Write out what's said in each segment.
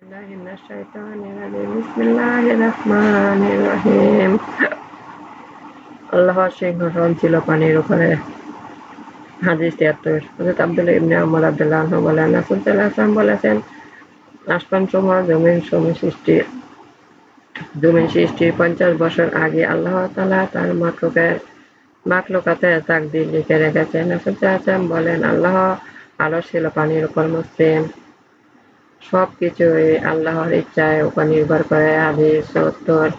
بالله من الشيطان الرجيم بسم الله الرحمن الرحيم আল্লাহর সিংহাসন ছিল পানির উপরে। হাদিস ৭৩। হযরত আব্দুল্লাহ ইবনে আমর রাদিয়াল্লাহু আনহু বলেন, রাসূল সাল্লাল্লাহু আলাইহি ওয়াসাল্লাম বলেছেন, আসমানসমূহ জমিন সৃষ্টির ৫০ বছর আগে আল্লাহ তাআলা তার মাখলুকাতে তাকদীর লিখে রেখেছেন। রাসূল সাল্লাল্লাহু আলাইহি ওয়াসাল্লাম বলেন, আল্লাহ আরশ ছিল পানির উপর মুস্তিম। সবকিছুই আল্লাহর ইচ্ছার উপর নির্ভর করে। হাদিস ৭০।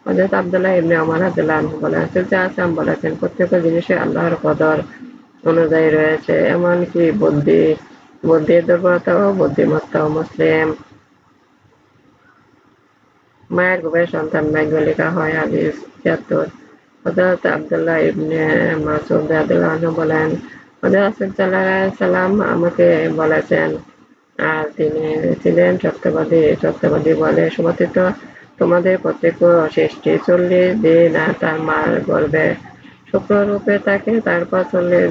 হযরত আব্দুল্লাহ ইবনে ওমর রাদিয়াল্লাহু আনহু বলেন, রাসূল সাল্লাল্লাহু আলাইহি ওয়াসাল্লাম বলেছেন, প্রত্যেক জিনিসে আল্লাহর কদর অনুযায়ী রয়েছে, এমনকি বুদ্ধির দুর্বলতা ও বুদ্ধিমত্তাও। মুসলিম। মায়ের গর্ভে সন্তান ভাগ্য লেখা হয়। হাদিস ৭৩। হযরত আব্দুল্লাহ ইবনে মাসউদ রাদিয়াল্লাহু আনহু বলেন, হযরত রাসূল সাল্লাল্লাহু আলাইহি ওয়াসাল্লাম আমাকে বলেছেন, আর তিনি ছিলেন সত্যবাদী বলে সমর্থিত, তোমাদের প্রত্যেক সৃষ্টি ৪০ দিন তার মার গর্ভে শুক্ররূপে থাকে, তারপর ৪০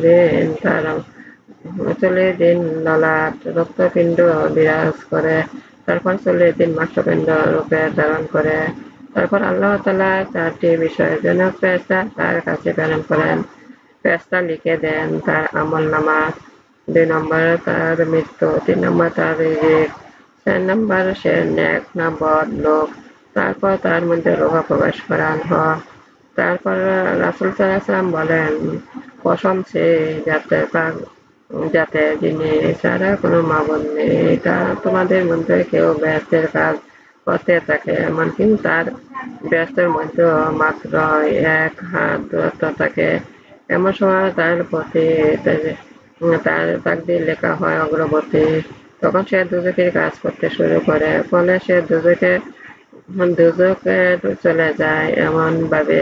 দিন ললাট রক্তপিণ্ড বিরাজ করে, তারপর ৪০ দিন মাংসপিণ্ড রূপে ধারণ করে। তারপর আল্লাহ তাআলা ৪টি বিষয়ের জন্য ফেরেশতা তার কাছে প্রেরণ করেন। ফেরেশতা লিখে দেন তার আমলনামা। ২ নম্বর তার মৃত্যু, ৩ নম্বর তার রিজিক, ৪ নম্বর সে নেক না বদ লোক। তারপর তার মধ্যে রূহ প্রবেশ করান হয়। তারপর রাসূল সাল্লাল্লাহু আলাইহি ওয়াসাল্লাম বলেন, কসম সেই যাতে যিনি ছাড়া কোনো মাবুদ নেই, তা তোমাদের মধ্যে কেউ বেহেশতের কাজ করতে থাকে, এমনকি তার বেহেশতের মধ্যে মাত্র ১ হাত দূরত্ব থাকে। এমন সময় তার প্রতি তার তাকদীর লেখা হয় অগ্রবর্তী। তখন সে দোজখের কাজ করতে শুরু করে, ফলে সে দোজখে চলে যায়। এমন ভাবে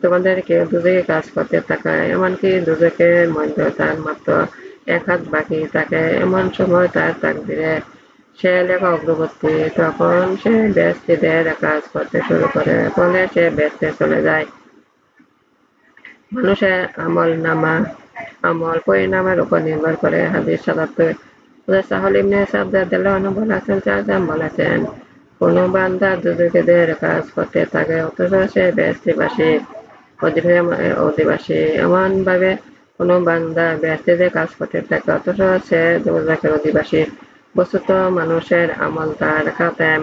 তোমাদের কেউ দোজখে কাজ করতে থাকে, এমনকি দোজখের মধ্যে তার মাত্র ১ হাত বাকি থাকে। এমন সময় তার তাকদীরে সে লেখা অগ্রবর্তী, তখন সে বেহেশতীদের কাজ করতে শুরু করে, ফলে সে বেহেশতে চলে যায়। মানুষের আমল পরিণামের উপর নির্ভর করে। হাদিস ৭৭। হযরত সাহল ইবনে সাদ রাদিয়াল্লাহু আনহু বলেন, রাসূল সাল্লাল্লাহু আলাইহি ওয়াসাল্লাম বলেছেন, কোন বান্দা দোজখীদের কাজ করতে থাকে অথচ সে বেহেশতের অধিবাসী। এমন ভাবে কোন বান্দা বেহেশতীদের কাজ করতে থাকে অথচ সে দোজখের অধিবাসী। বস্তুত মানুষের আমল তার খাতেম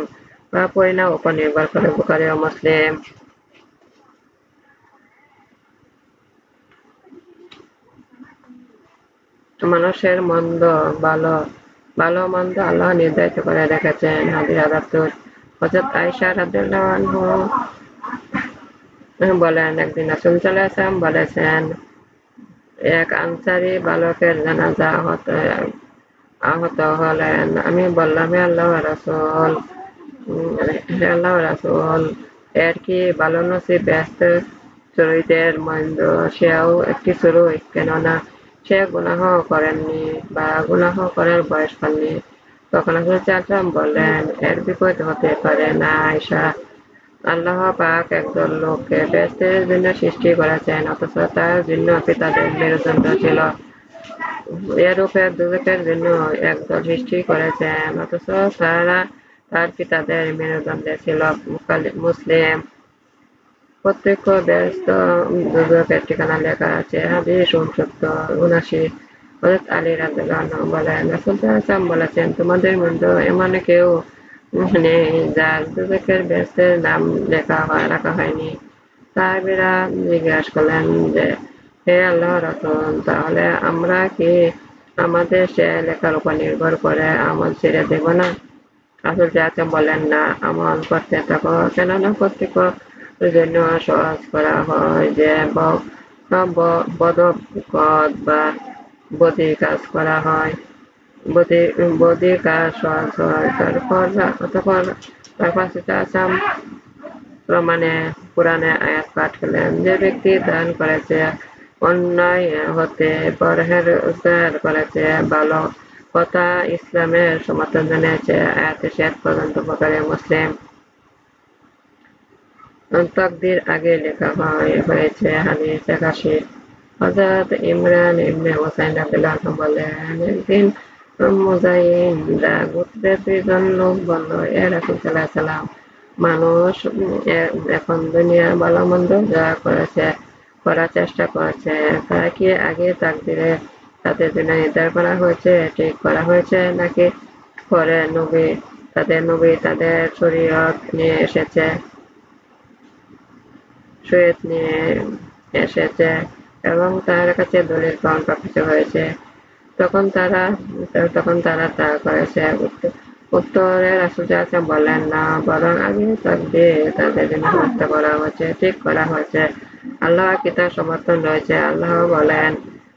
বা পরিণামের উপর নির্ভর করে। বুখারী ও মুসলিম। মানুষের ভালো মন্দ আল্লাহ নির্ধারিত করে রেখেছেন। হাদিস ৭৮। হযরত আয়েশা রাদিয়াল্লাহু আনহা বলেন, একদিন রাসূল সাল্লাল্লাহু আলাইহি ওয়াসাল্লাম বলেছেন, এক আনসারী বালকের জানাজা আহত হলেন। আমি বললাম, হে আল্লাহর রাসূল, এর কি ভালো নসিব বেহেশত চড়ুইদের মধ্যে সেও একটি চড়ুই? কেননা সে গুনাহ করেননি বা গুনাহ করার বয়স পাননি। তখন রাসূল সাল্লাল্লাহু আলাইহি ওয়াসাল্লাম বললেন, এর বিপরীত হতে পারে না আয়েশা। আল্লাহ পাক একদল লোককে বেহেশতের জন্য সৃষ্টি করেছেন, অথচ তার জন্য পিতাদের মেরুদণ্ড ছিল। এরূপে দোজখের জন্য একদল সৃষ্টি করেছেন, অথচ তারা তার পিতাদের মেরুদণ্ডে ছিল। মুসলিম। প্রত্যেক বেহেশত দোজখের ঠিকানা লেখা আছে। হাদিস ৬৯। হযরত আলী রাদিয়াল্লাহু আনহু বলেন, রাসূল সাল্লাল্লাহু আলাইহি ওয়াসাল্লাম বলেছেন, তোমাদের মধ্যে এমন কেউ নেই যার দোজখের বেহেশতের নাম রাখা হয়নি। সাহাবীরা জিজ্ঞাসা করলেন যে, হে আল্লাহর রাসূল, তাহলে আমরা কি আমাদের সে লেখার উপর নির্ভর করে আমল ছেড়ে দেব না? রাসূল সাল্লাল্লাহু আলাইহি ওয়াসাল্লাম বললেন, না, আমল করতে থাকো, কেননা প্রত্যেকের জন্য সহজ করা হয় যে বদঅভ্যাস বা বদী কাজ করা হয়। বদী কাজ সহজ হয়। অতঃপর রাসূল সাল্লাল্লাহু আলাইহি ওয়াসাল্লাম প্রমাণে কুরআনে আয়াত পাঠ করলেন, যে ব্যক্তি দান করেছে, অন্যায় হতে পরহেজগার করেছে, ভালো কথা ইসলামের সমর্থন জানিয়েছে। আয়াতের শেষ পর্যন্ত। বুখারী ও মুসলিম। তাকদীর আগে লেখা হয়েছে। হাদিস ৮১। হযরত ইমরান ইবনে হুসাইন রাদিয়াল্লাহু আনহু বলেন, একদিন মুজাহিদরা গোত্রের ২ জন লোক বলল, হে রাসূল সাল্লাল্লাহু আলাইহি ওয়াসাল্লাম, মানুষ এখন দুনিয়া ভালো-মন্দ যা করার চেষ্টা করেছে, তা কি আগে তাকদীরে তাদের জন্য নির্ধারণ করা হয়েছে, ঠিক করা হয়েছে, নাকি পরে নবী তাদের শরীয়ত নিয়ে এসেছে এবং তার কাছে দলীল-প্রমাণ প্রাপ্ত হয়েছে, তখন তারা তা করেছে। উত্তরে রাসূল সাল্লাল্লাহু আলাইহি ওয়াসাল্লাম বললেন, না, বরং আগে তাকদীর তাদের জন্য ব্যবস্থা করা হয়েছে, ঠিক করা হয়েছে। আল্লাহর কিতাব সমর্থন রয়েছে। আল্লাহ বলেন,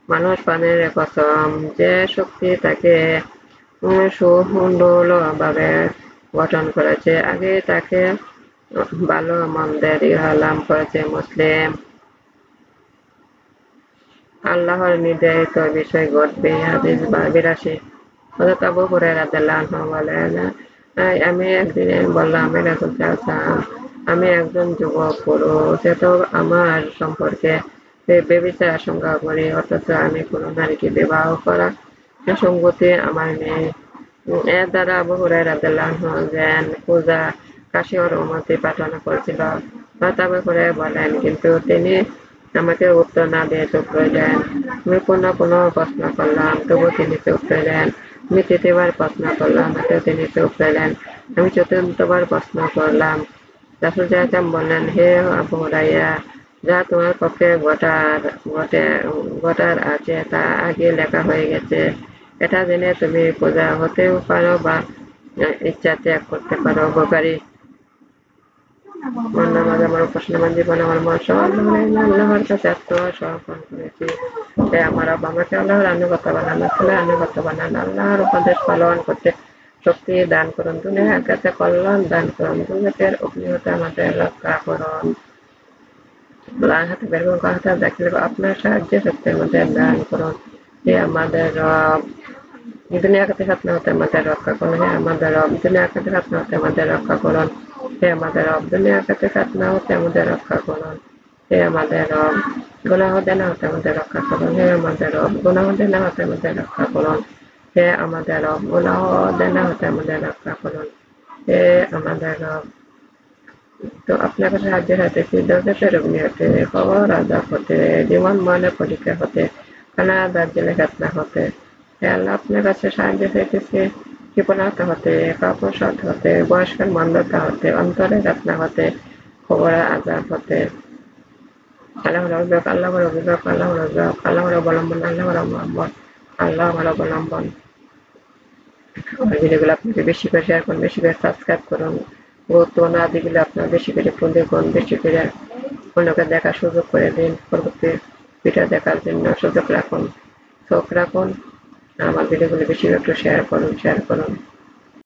মানুষ প্রাণীর কসম, যে শক্তি তাকে সুন্দরভাবে গঠন করেছে, আগে তাকে ভালো মন্দের ইলহাম করেছে। মুসলিম। আল্লাহর নির্ধারিত বিষয় ঘটবে। হাদিস ৮২। হযরত আবু হুরায়রা রাদিয়াল্লাহু আনহু বলেন, আমি একদিন বললাম, হে রাসূল সাল্লাল্লাহু আলাইহি ওয়াসাল্লাম, আমি একজন যুবক পুরুষ, এতো আমার সম্পর্কে ব্যভিচার আশঙ্কা করি, অথচ আমি কোন নারীকে বিবাহ করার সঙ্গতি আমার নেই। এর দ্বারা আবু হুরায়রা রাদিয়াল্লাহু আনহু যেন পূজা কাশী-ওর অনুমতি প্রার্থনা করেছিল। হযরত আবু হুরায়রা বলেন, কিন্তু তিনি আমাকে উত্তর না দিয়ে চুপ করে দেন। আমি পুনঃ পুনঃ প্রশ্ন করলাম, তবুও তিনি চুপ রইলেন। আমি তৃতীয়বার প্রশ্ন করলাম, তাতেও তিনি চুপ রইলেন। আমি চতুর্থবার প্রশ্ন করলাম। রাসূল সাল্লাল্লাহু আলাইহি ওয়াসাল্লাম বললেন, হে আবু হুরায়রা, যা তোমার পক্ষে ঘটার আছে তা আগে লেখা হয়ে গেছে। এটা জেনে তুমি পূজা হতেও পারো বা ইচ্ছা ত্যাগ করতে পারো। বুখারী। আমার নামাজ, আমার উপাসনা, আমার জীবন, আমার মন সব আল্লাহর কাছে আত্মসমর্পণ করেছি। হে আমার রব, আমাকে আল্লাহর আনুগত্য বানান, রাসূলের আনুগত্য বানান, আল্লাহর উপদেশ পালন করতে শক্তি দান করুন, দুনিয়া আখিরাতে কল্যাণ দান করুন, দুর্গতের অগ্নি হতে আমাদের রক্ষা করুন। আল্লাহর হাতে বের করুন, হাতে দেখলে আপনার সাহায্যে সত্যের মধ্যে দান করুন। হে আমাদের রব, দুনিয়া আখিরাতে ফিতনা হতে আমাদের রক্ষা করুন। হে আমাদের রব, দুনিয়া আখিরাতে ফিতনা হতে আমাদের রক্ষা করুন। হে আমাদের রব, দুনিয়া আখিরাতে ফিতনা হতে আমাদের রক্ষা করুন। হে আমাদের রব, গুনাহ দেনা হতে আমাদের রক্ষা করুন। হে আমাদের রব, গুনাহ দেনা হতে আমাদের রক্ষা করুন। হে আমাদের রব, গুনাহ দেনা হতে আমাদের রক্ষা করুন। হে আমাদের রব, তো আপনার কাছে সাহায্য চাইতেছি, দুর্গতের অগ্নি হতে, কবর আযাব হতে, জীবন মরণের পরীক্ষা হতে, কান্না দাজ্জালের ফিতনা হতে। হে আল্লাহ, আপনার কাছে সাহায্য চাইতেছি কৃপণতা হতে, কাপুরুষতা হতে, বয়স্কের মন্দতা হতে, অন্তরের ফিতনা হতে, কবরের আযাব হতে। আল্লাহর অভিযোগ, আল্লাহর অভিযোগ, আল্লাহর অভিযোগ, আল্লাহর অবলম্বন, আল্লাহর অবলম্বন, আল্লাহর অবলম্বন। আমার ভিডিওগুলো আপনাকে বেশি করে শেয়ার করুন, বেশি করে সাবস্ক্রাইব করুন। গুরুত্বপূর্ণ আদিগুলো আপনারা বেশি করে ফোন দেখুন, বেশি করে অন্যকে দেখার সুযোগ করে দিন। পরবর্তী ভিডিও দেখার জন্য সুযোগ রাখুন, চোখ রাখুন। আমার ভিডিওগুলো বেশি একটু শেয়ার করুন।